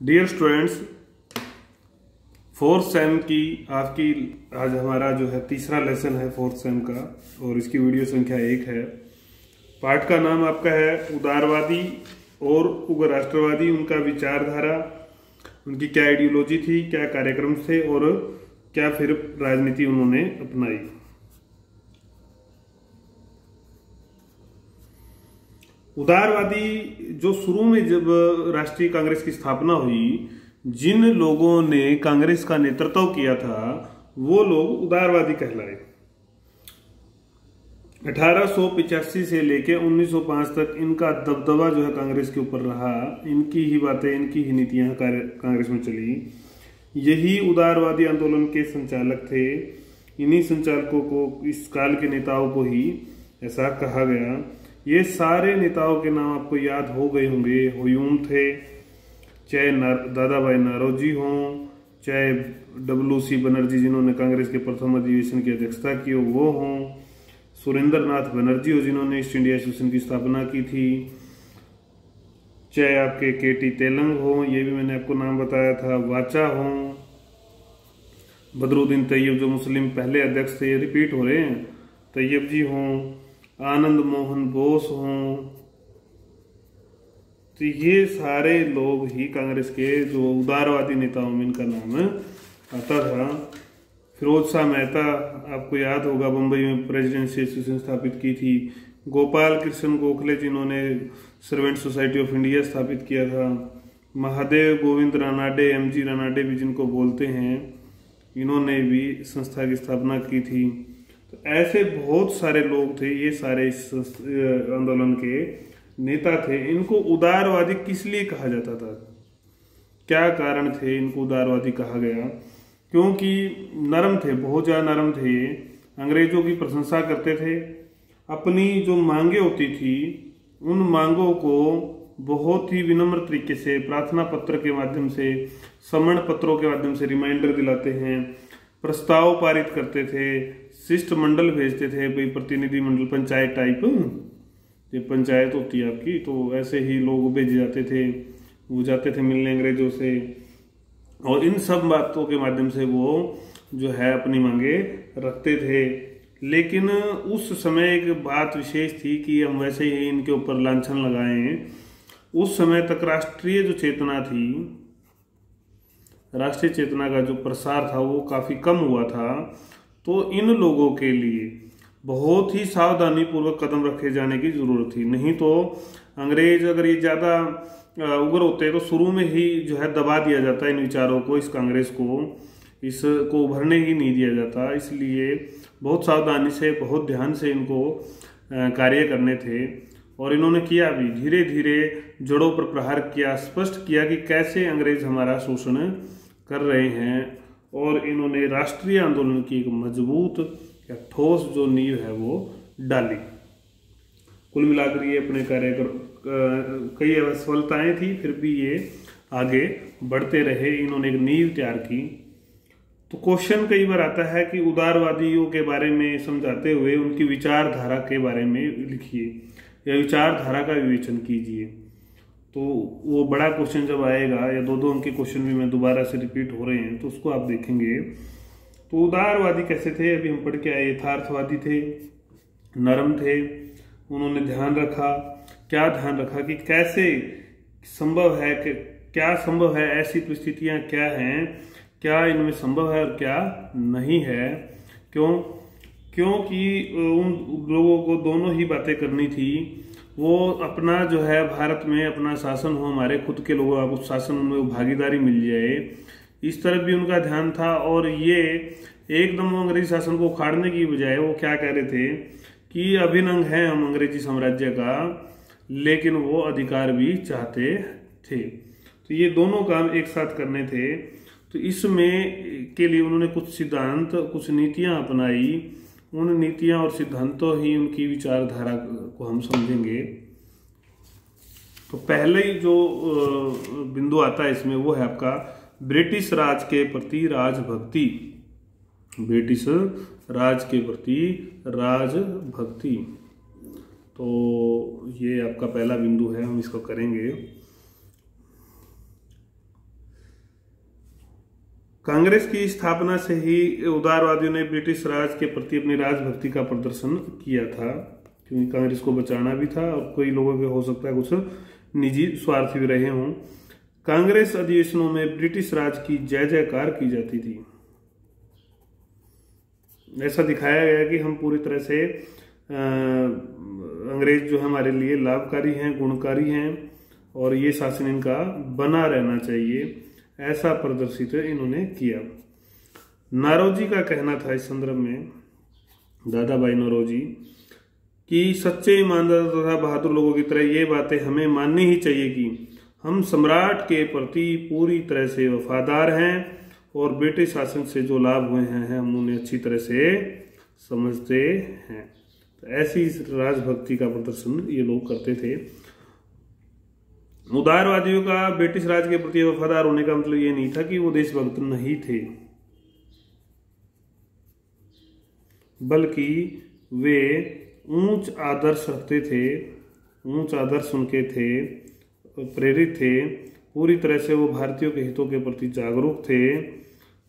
Dear students, fourth same की आज हमारा जो है तीसरा लेसन है फोर्थ सेम का, और इसकी वीडियो संख्या 1 है। पाठ का नाम आपका है उदारवादी और उग्र राष्ट्रवादी, उनका विचारधारा, उनकी क्या आइडियोलॉजी थी, क्या कार्यक्रम थे और क्या फिर राजनीति उन्होंने अपनाई। उदारवादी जो शुरू में जब राष्ट्रीय कांग्रेस की स्थापना हुई, जिन लोगों ने कांग्रेस का नेतृत्व किया था वो लोग उदारवादी कहलाए। 1885 से लेकर 1905 तक इनका दबदबा जो है कांग्रेस के ऊपर रहा। इनकी ही बातें, इनकी ही नीतियां कांग्रेस में चली। यही उदारवादी आंदोलन के संचालक थे। इन्हीं संचालकों को, इस काल के नेताओं को ही ऐसा कहा गया। ये सारे नेताओं के नाम आपको याद हो गए होंगे। हुयूम थे, चाहे दादा भाई नौरोजी हों, चाहे WC बनर्जी जिन्होंने कांग्रेस के प्रथम अधिवेशन की अध्यक्षता की हो वो हों, सुरेंद्र नाथ बनर्जी हो जिन्होंने ईस्ट इंडिया एसोसिएशन की स्थापना की थी, चाहे आपके KT तेलंग हो, ये भी मैंने आपको नाम बताया था, वाचा हों, बदरुद्दीन तैयब जो मुस्लिम पहले अध्यक्ष थे, ये रिपीट हो रहे हैं, तैयब जी हों, आनंद मोहन बोस हों, तो ये सारे लोग ही कांग्रेस के जो उदारवादी नेताओं में इनका नाम आता था। फिरोज शाह मेहता आपको याद होगा, बम्बई में प्रेसिडेंसी एसोसिएशन स्थापित की थी। गोपाल कृष्ण गोखले जिन्होंने सर्वेंट सोसाइटी ऑफ इंडिया स्थापित किया था। महादेव गोविंद रानाडे, MG रानाडे भी जिनको बोलते हैं, इन्होंने भी संस्था की स्थापना की थी। तो ऐसे बहुत सारे लोग थे, ये सारे इस आंदोलन के नेता थे। इनको उदारवादी किस लिए कहा जाता था, क्या कारण थे इनको उदारवादी कहा गया? क्योंकि नरम थे, बहुत ज्यादा नरम थे। अंग्रेजों की प्रशंसा करते थे। अपनी जो मांगे होती थी उन मांगों को बहुत ही विनम्र तरीके से प्रार्थना पत्र के माध्यम से, समन पत्रों के माध्यम से रिमाइंडर दिलाते हैं, प्रस्ताव पारित करते थे, शिष्टमंडल भेजते थे, भाई प्रतिनिधि मंडल, पंचायत टाइप, ये पंचायत होती है आपकी, तो ऐसे ही लोग भेजे जाते थे। वो जाते थे मिलने अंग्रेजों से, और इन सब बातों के माध्यम से वो जो है अपनी मांगे रखते थे। लेकिन उस समय एक बात विशेष थी कि हम वैसे ही इनके ऊपर लांछन लगाए। उस समय तक राष्ट्रीय जो चेतना थी, राष्ट्रीय चेतना का जो प्रसार था वो काफी कम हुआ था। तो इन लोगों के लिए बहुत ही सावधानी पूर्वक कदम रखे जाने की जरूरत थी। नहीं तो अंग्रेज अगर ये ज्यादा उग्र होते तो शुरू में ही जो है दबा दिया जाता इन विचारों को, इस कांग्रेस को, इसको उभरने ही नहीं दिया जाता। इसलिए बहुत सावधानी से, बहुत ध्यान से इनको कार्य करने थे। और इन्होंने किया भी, धीरे धीरे जड़ों पर प्रहार किया, स्पष्ट किया कि कैसे अंग्रेज हमारा शोषण कर रहे हैं। और इन्होंने राष्ट्रीय आंदोलन की एक मजबूत या ठोस जो नींव है वो डाली। कुल मिलाकर ये अपने कई असफलताएं थी, फिर भी ये आगे बढ़ते रहे। इन्होंने एक नींव तैयार की। तो क्वेश्चन कई बार आता है कि उदारवादियों के बारे में समझाते हुए उनकी विचारधारा के बारे में लिखिए या विचारधारा का विवेचन कीजिए। तो वो बड़ा क्वेश्चन जब आएगा, या दो अंक के क्वेश्चन भी मैं दोबारा से रिपीट हो रहे हैं, तो उसको आप देखेंगे। तो उदारवादी कैसे थे, अभी हम पढ़ के आए। यथार्थवादी थे, नरम थे, उन्होंने ध्यान रखा। क्या ध्यान रखा कि कैसे संभव है, कि क्या संभव है, ऐसी परिस्थितियां क्या हैं, क्या इनमें संभव है और क्या नहीं है। क्योंकि उन लोगों को दोनों ही बातें करनी थी। वो अपना जो है भारत में अपना शासन हो, हमारे खुद के लोगों का शासन, उनमें भागीदारी मिल जाए, इस तरफ भी उनका ध्यान था। और ये एकदम अंग्रेजी शासन को उखाड़ने की बजाय वो क्या कह रहे थे कि अभिन्न अंग हैं हम अंग्रेजी साम्राज्य का, लेकिन वो अधिकार भी चाहते थे। तो ये दोनों काम एक साथ करने थे। तो इसमें के लिए उन्होंने कुछ सिद्धांत, कुछ नीतियां अपनाई। उन नीतियां और सिद्धांतों ही उनकी विचारधारा को हम समझेंगे। तो पहले ही जो बिंदु आता है इसमें वो है आपका ब्रिटिश राज के प्रति राजभक्ति। ब्रिटिश राज के प्रति राजभक्ति, तो ये आपका पहला बिंदु है, हम इसको करेंगे। कांग्रेस की स्थापना से ही उदारवादियों ने ब्रिटिश राज के प्रति अपनी राजभक्ति का प्रदर्शन किया था, क्योंकि कांग्रेस को बचाना भी था और कई लोगों के हो सकता है कुछ निजी स्वार्थ भी रहे हों। कांग्रेस अधिवेशनों में ब्रिटिश राज की जय जयकार की जाती थी। ऐसा दिखाया गया कि हम पूरी तरह से अंग्रेज जो हमारे लिए लाभकारी हैं, गुणकारी हैं और ये शासन इनका बना रहना चाहिए, ऐसा प्रदर्शित इन्होंने किया। नारोजी का कहना था इस संदर्भ में, दादा भाई नौरोजी, कि सच्चे ईमानदार तथा बहादुर लोगों की तरह ये बातें हमें माननी ही चाहिए कि हम सम्राट के प्रति पूरी तरह से वफादार हैं और ब्रिटिश शासन से जो लाभ हुए हैं हम उन्हें अच्छी तरह से समझते हैं। तो ऐसी राजभक्ति का प्रदर्शन ये लोग करते थे। उदारवादियों का ब्रिटिश राज के प्रति वफादार होने का मतलब ये नहीं था कि वो देशभक्त नहीं थे, बल्कि वे ऊंच आदर्श रखते थे, ऊंच आदर्श उनके थे, प्रेरित थे, पूरी तरह से वो भारतीयों के हितों के प्रति जागरूक थे।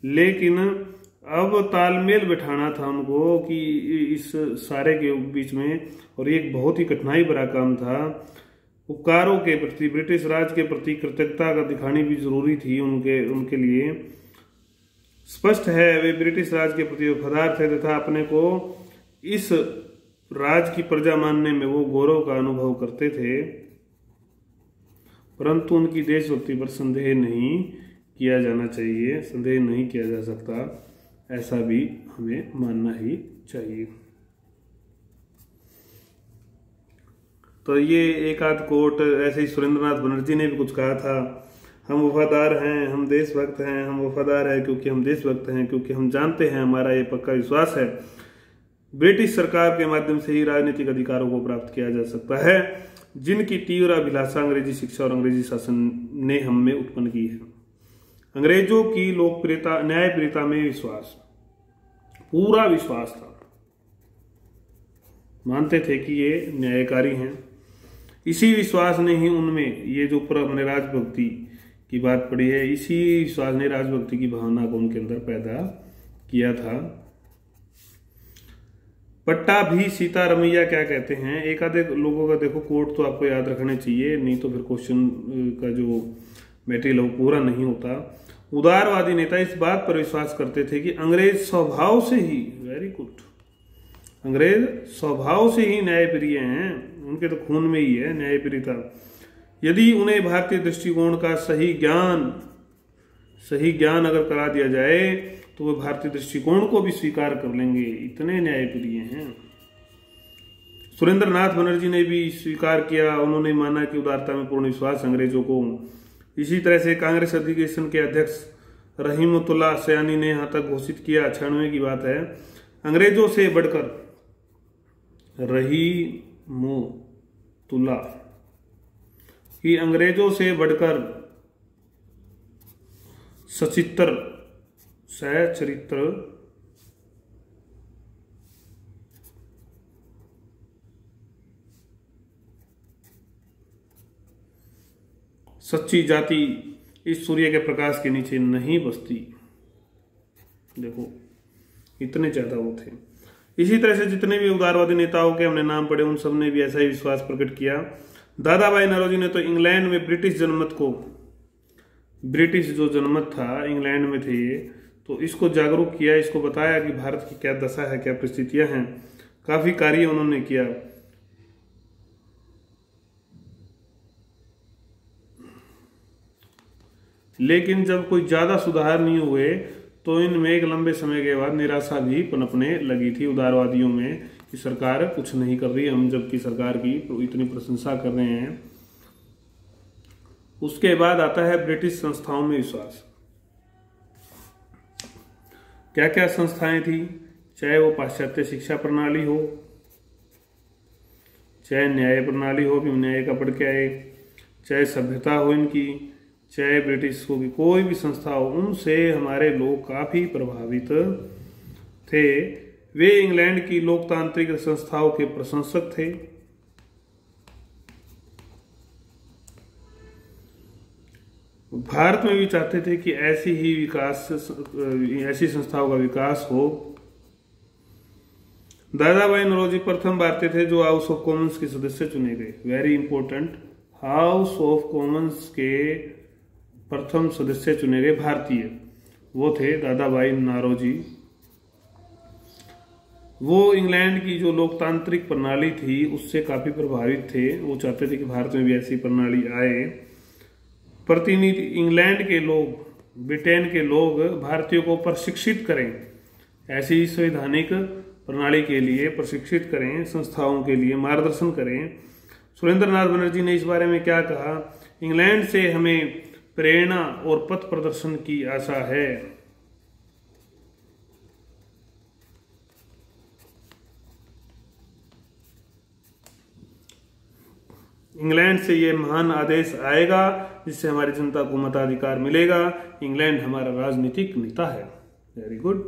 लेकिन अब तालमेल बिठाना था उनको कि इस सारे के बीच में, और ये एक बहुत ही कठिनाई भरा काम था। उपकारों के प्रति, ब्रिटिश राज के प्रति कृतज्ञता का दिखानी भी जरूरी थी उनके लिए। स्पष्ट है वे ब्रिटिश राज के प्रति वफादार थे तथा अपने को इस राज की प्रजा मानने में वो गौरव का अनुभव करते थे, परंतु उनकी देशभक्ति पर संदेह नहीं किया जाना चाहिए, संदेह नहीं किया जा सकता, ऐसा भी हमें मानना ही चाहिए। तो ये एक आध कोट ऐसे ही सुरेंद्रनाथ बनर्जी ने भी कुछ कहा था, हम वफादार हैं, हम देशभक्त हैं, हम वफादार हैं क्योंकि हम देशभक्त हैं, क्योंकि हम जानते हैं, हमारा ये पक्का विश्वास है, ब्रिटिश सरकार के माध्यम से ही राजनीतिक अधिकारों को प्राप्त किया जा सकता है, जिनकी तीव्र अभिलाषा अंग्रेजी शिक्षा और अंग्रेजी शासन ने हम में उत्पन्न की है। अंग्रेजों की लोकप्रियता, न्यायप्रियता में विश्वास, पूरा विश्वास था, मानते थे कि ये न्यायकारी हैं। इसी विश्वास ने ही उनमें ये जो पूरा हमने राजभक्ति की बात पढ़ी है, इसी विश्वास ने राजभक्ति की भावना को उनके अंदर पैदा किया था। पट्टा भी सीता रमैया क्या कहते हैं, एक आधे लोगों का देखो कोट तो आपको याद रखने चाहिए, नहीं तो फिर क्वेश्चन का जो मेटेरियल वो पूरा नहीं होता। उदारवादी नेता इस बात पर विश्वास करते थे कि अंग्रेज स्वभाव से ही, वेरी गुड, अंग्रेज स्वभाव से ही न्यायप्रिय हैं, उनके तो खून में ही है न्यायप्रियता। यदि उन्हें भारतीय दृष्टिकोण का सही ज्ञान अगर करा दिया जाए तो वे भारतीय दृष्टिकोण को भी स्वीकार कर लेंगे, इतने न्यायप्रिय हैं। सुरेंद्रनाथ बनर्जी ने भी स्वीकार किया, उन्होंने माना कि उदारता में पूर्ण विश्वास अंग्रेजों को। इसी तरह से कांग्रेस अधिवेशन के अध्यक्ष रहीमतुल्लाह सयानी ने यहां तक घोषित किया, 96 की बात है, अंग्रेजों से बढ़कर, रहीमतुल्लाह कि अंग्रेजों से बढ़कर सचरित्र सच्ची जाति इस सूर्य के प्रकाश के नीचे नहीं बसती। देखो इतने ज्यादा वो थे। इसी तरह से जितने भी उदारवादी नेताओं के हमने नाम पढ़े उन सब ने भी ऐसा ही विश्वास प्रकट किया। दादा भाई नौरोजी ने तो इंग्लैंड में ब्रिटिश जो जनमत था इंग्लैंड में थे ये, तो इसको जागरूक किया, इसको बताया कि भारत की क्या दशा है, क्या परिस्थितियां हैं, काफी कार्य उन्होंने किया। लेकिन जब कोई ज्यादा सुधार नहीं हुए तो इनमें एक लंबे समय के बाद निराशा भी पनपने लगी थी उदारवादियों में कि सरकार कुछ नहीं कर रही, हम जबकि सरकार की इतनी प्रशंसा कर रहे हैं। उसके बाद आता है ब्रिटिश संस्थाओं में विश्वास। क्या क्या संस्थाएं थी, चाहे वो पाश्चात्य शिक्षा प्रणाली हो, चाहे न्याय प्रणाली हो, भी न्याय का पढ़ के आए, चाहे सभ्यता हो इनकी, चाहे ब्रिटिश को भी कोई भी संस्था हो, उनसे हमारे लोग काफी प्रभावित थे। वे इंग्लैंड की लोकतांत्रिक संस्थाओं के प्रशंसक थे। भारत में भी चाहते थे कि ऐसी संस्थाओं का विकास हो। दादा भाई नौरोजी प्रथम भारतीय थे जो हाउस ऑफ कॉमन्स के सदस्य चुने गए। Very important, house of Commons के प्रथम सदस्य चुने गए भारतीय, वो थे दादा भाई नौरोजी। वो इंग्लैंड की जो लोकतांत्रिक प्रणाली थी उससे काफी प्रभावित थे। वो चाहते थे कि भारत में भी ऐसी प्रणाली आए। प्रतिनिधि इंग्लैंड के लोग, ब्रिटेन के लोग भारतीयों को प्रशिक्षित करें, ऐसी संवैधानिक प्रणाली के लिए प्रशिक्षित करें, संस्थाओं के लिए मार्गदर्शन करें। सुरेंद्रनाथ बनर्जी ने इस बारे में क्या कहा? इंग्लैंड से हमें प्रेरणा और पथ प्रदर्शन की आशा है। इंग्लैंड से ये महान आदेश आएगा जिससे हमारी जनता को मताधिकार मिलेगा। इंग्लैंड हमारा राजनीतिक नेता है। Very good.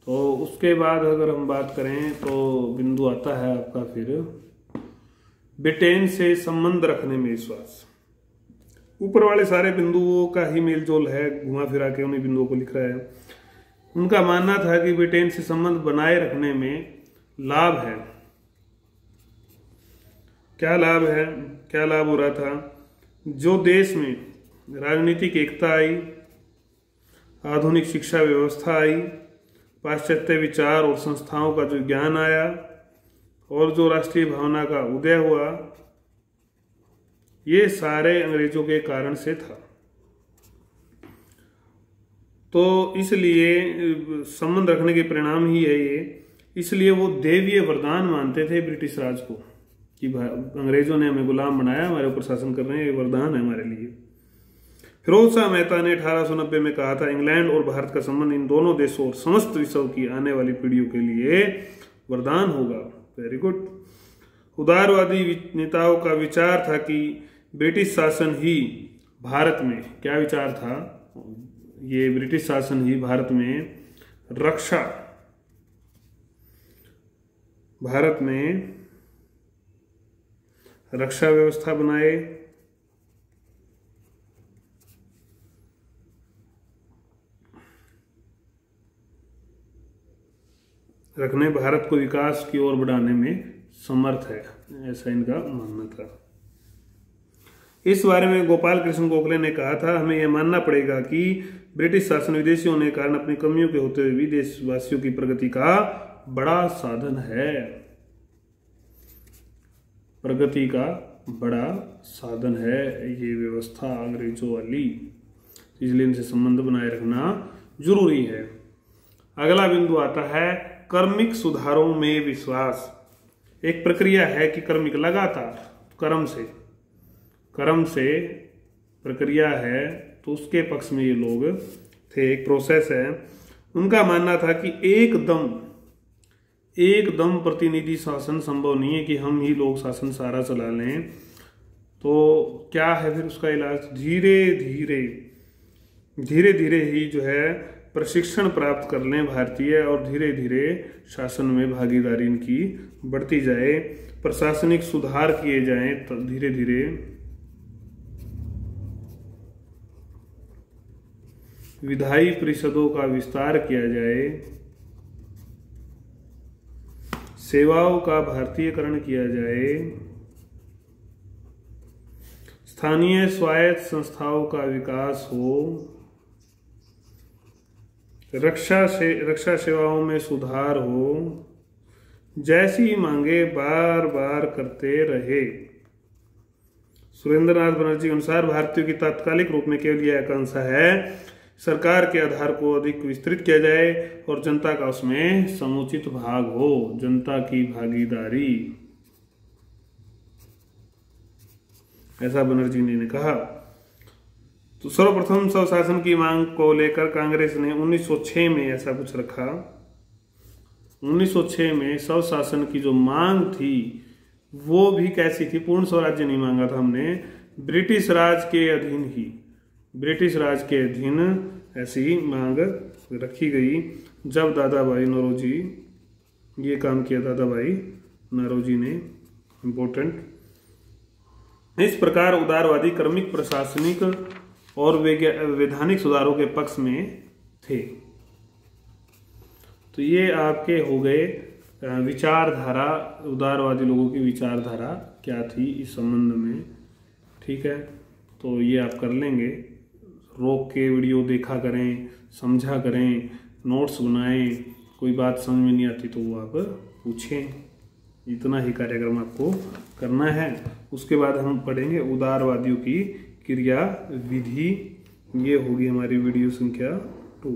तो उसके बाद अगर हम बात करें तो बिंदु आता है आपका फिर ब्रिटेन से संबंध रखने में विश्वास। ऊपर वाले सारे बिंदुओं का ही मेलजोल है, घुमा फिरा के उन्हीं बिंदुओं को लिख रहा है। उनका मानना था कि ब्रिटेन से संबंध बनाए रखने में लाभ है। क्या लाभ है? क्या लाभ हो रहा था? जो देश में राजनीतिक एकता आई, आधुनिक शिक्षा व्यवस्था आई, पाश्चात्य विचार और संस्थाओं का जो ज्ञान आया और जो राष्ट्रीय भावना का उदय हुआ, ये सारे अंग्रेजों के कारण से था। तो इसलिए संबंध रखने के परिणाम ही है ये। इसलिए वो देवीय वरदान मानते थे ब्रिटिश राज को कि अंग्रेजों ने हमें गुलाम बनाया, हमारे ऊपर शासन कर रहे हैं, ये वरदान है हमारे लिए। फिरोज शाह मेहता ने 1890 में कहा था, इंग्लैंड और भारत का संबंध इन दोनों देशों और समस्त विश्व की आने वाली पीढ़ियों के लिए वरदान होगा। Very good. उदारवादी नेताओं का विचार था कि ब्रिटिश शासन ही भारत में, क्या विचार था? ये ब्रिटिश शासन ही भारत में रक्षा व्यवस्था बनाए, रखने, भारत को विकास की ओर बढ़ाने में समर्थ है, ऐसा इनका मानना था। इस बारे में गोपाल कृष्ण गोखले ने कहा था, हमें यह मानना पड़ेगा कि ब्रिटिश शासन विदेशियों ने कारण अपनी कमियों के होते हुए भी देशवासियों की प्रगति का बड़ा साधन है। प्रगति का बड़ा साधन है ये व्यवस्था अंग्रेजों वाली, इसलिए इनसे संबंध बनाए रखना जरूरी है। अगला बिंदु आता है कर्मिक सुधारों में विश्वास। एक प्रक्रिया है कि कर्मिक लगातार कर्म से प्रक्रिया है, तो उसके पक्ष में ये लोग थे, एक प्रोसेस है। उनका मानना था कि एकदम प्रतिनिधि शासन संभव नहीं है कि हम ही लोग शासन सारा चला लें। तो क्या है फिर उसका इलाज? धीरे धीरे ही जो है प्रशिक्षण प्राप्त कर लें भारतीय, और धीरे धीरे शासन में भागीदारी इनकी बढ़ती जाए, प्रशासनिक सुधार किए जाएं, तो धीरे धीरे विधायी परिषदों का विस्तार किया जाए, सेवाओं का भारतीयकरण किया जाए, स्थानीय स्वायत्त संस्थाओं का विकास हो, रक्षा सेवाओं में सुधार हो, जैसी मांगे बार बार करते रहे। सुरेंद्रनाथ बनर्जी के अनुसार भारतीयों की तात्कालिक रूप में केवल यह आकांक्षा है, सरकार के आधार को अधिक विस्तृत किया जाए और जनता का उसमें समुचित भाग हो, जनता की भागीदारी, ऐसा बनर्जी ने कहा। तो सर्वप्रथम स्वशासन की मांग को लेकर कांग्रेस ने 1906 में ऐसा कुछ रखा। 1906 में स्वशासन की जो मांग थी वो भी कैसी थी? पूर्ण स्वराज्य नहीं मांगा था हमने, ब्रिटिश राज के अधीन ऐसी मांग रखी गई। जब दादा भाई नौरोजी ये काम किया, दादा भाई नौरोजी ने, इम्पोर्टेंट, इस प्रकार उदारवादी क्रमिक प्रशासनिक और वैधानिक सुधारों के पक्ष में थे। तो ये आपके हो गए विचारधारा, उदारवादी लोगों की विचारधारा क्या थी इस संबंध में। ठीक है, तो ये आप कर लेंगे। रोक के वीडियो देखा करें, समझा करें, नोट्स बनाएं, कोई बात समझ में नहीं आती तो वो आप पूछें। इतना ही कार्यक्रम आपको करना है। उसके बाद हम पढ़ेंगे उदारवादियों की क्रिया विधि। ये होगी हमारी वीडियो संख्या 2।